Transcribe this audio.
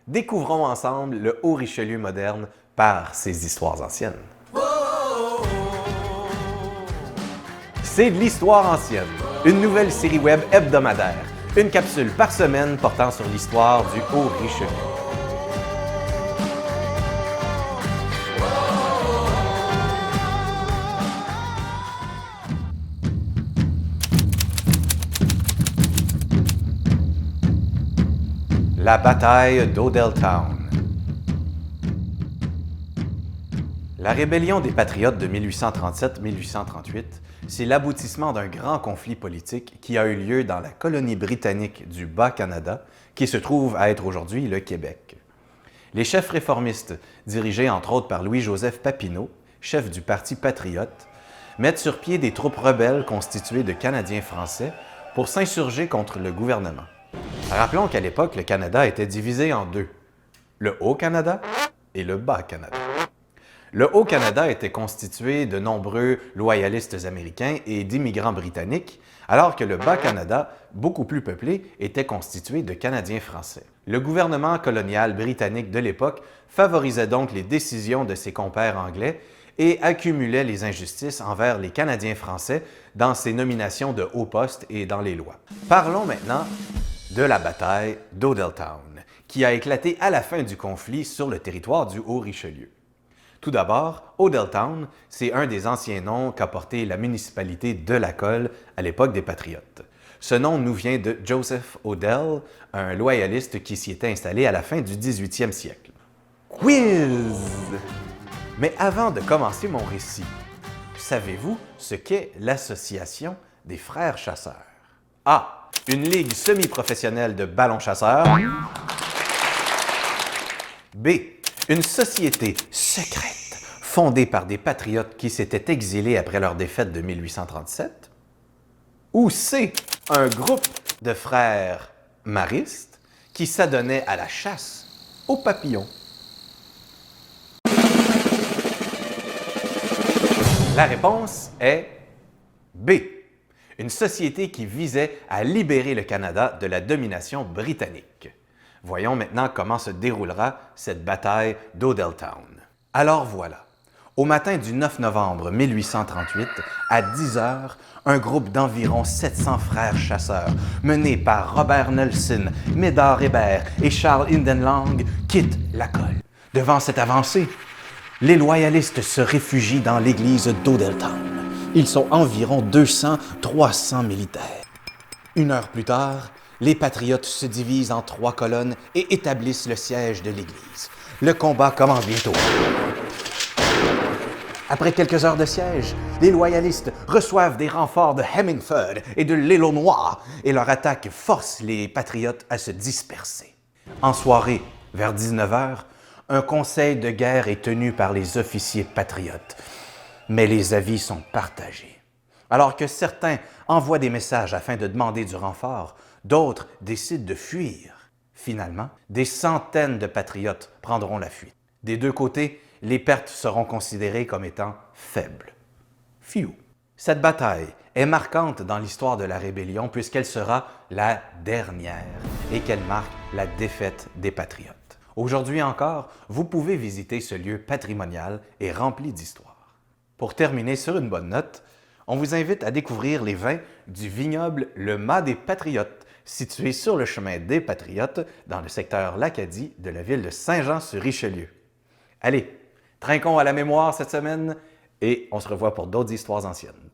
Découvrons ensemble le Haut-Richelieu moderne par ses histoires anciennes. C'est de l'Histoire ancienne, une nouvelle série web hebdomadaire, une capsule par semaine portant sur l'histoire du Haut-Richelieu. La bataille d'Odelltown. La rébellion des Patriotes de 1837-1838, c'est l'aboutissement d'un grand conflit politique qui a eu lieu dans la colonie britannique du Bas-Canada, qui se trouve à être aujourd'hui le Québec. Les chefs réformistes, dirigés entre autres par Louis-Joseph Papineau, chef du Parti patriote, mettent sur pied des troupes rebelles constituées de Canadiens français pour s'insurger contre le gouvernement. Rappelons qu'à l'époque, le Canada était divisé en deux, le Haut-Canada et le Bas-Canada. Le Haut-Canada était constitué de nombreux loyalistes américains et d'immigrants britanniques, alors que le Bas-Canada, beaucoup plus peuplé, était constitué de Canadiens français. Le gouvernement colonial britannique de l'époque favorisait donc les décisions de ses compères anglais et accumulait les injustices envers les Canadiens français dans ses nominations de hauts postes et dans les lois. Parlons maintenant de la bataille d'Odelltown, qui a éclaté à la fin du conflit sur le territoire du Haut-Richelieu. Tout d'abord, Odelltown, c'est un des anciens noms qu'a porté la municipalité de Lacolle à l'époque des Patriotes. Ce nom nous vient de Joseph Odell, un loyaliste qui s'y était installé à la fin du 18e siècle. Quiz! Mais avant de commencer mon récit, savez-vous ce qu'est l'Association des frères chasseurs? A. Une ligue semi-professionnelle de ballons chasseurs. B. Une société secrète fondée par des patriotes qui s'étaient exilés après leur défaite de 1837. Ou C. Un groupe de frères maristes qui s'adonnaient à la chasse aux papillons. La réponse est B. Une société qui visait à libérer le Canada de la domination britannique. Voyons maintenant comment se déroulera cette bataille d'Odelltown. Alors voilà, au matin du 9 novembre 1838, à 10 heures, un groupe d'environ 700 frères chasseurs, menés par Robert Nelson, Médard Hébert et Charles Indenlang, quitte Lacolle. Devant cette avancée, les loyalistes se réfugient dans l'église d'Odelltown. Ils sont environ 200-300 militaires. Une heure plus tard, les patriotes se divisent en 3 colonnes et établissent le siège de l'église. Le combat commence bientôt. Après quelques heures de siège, les loyalistes reçoivent des renforts de Hemmingford et de l'Élonois et leur attaque force les patriotes à se disperser. En soirée, vers 19h, un conseil de guerre est tenu par les officiers patriotes. Mais les avis sont partagés. Alors que certains envoient des messages afin de demander du renfort, d'autres décident de fuir. Finalement, des centaines de patriotes prendront la fuite. Des deux côtés, les pertes seront considérées comme étant faibles. Fiou. Cette bataille est marquante dans l'histoire de la rébellion puisqu'elle sera la dernière et qu'elle marque la défaite des patriotes. Aujourd'hui encore, vous pouvez visiter ce lieu patrimonial et rempli d'histoire. Pour terminer sur une bonne note, on vous invite à découvrir les vins du vignoble Le Mas des Patriotes, situé sur le chemin des Patriotes dans le secteur l'Acadie de la ville de Saint-Jean-sur-Richelieu. Allez, trinquons à la mémoire cette semaine et on se revoit pour d'autres histoires anciennes.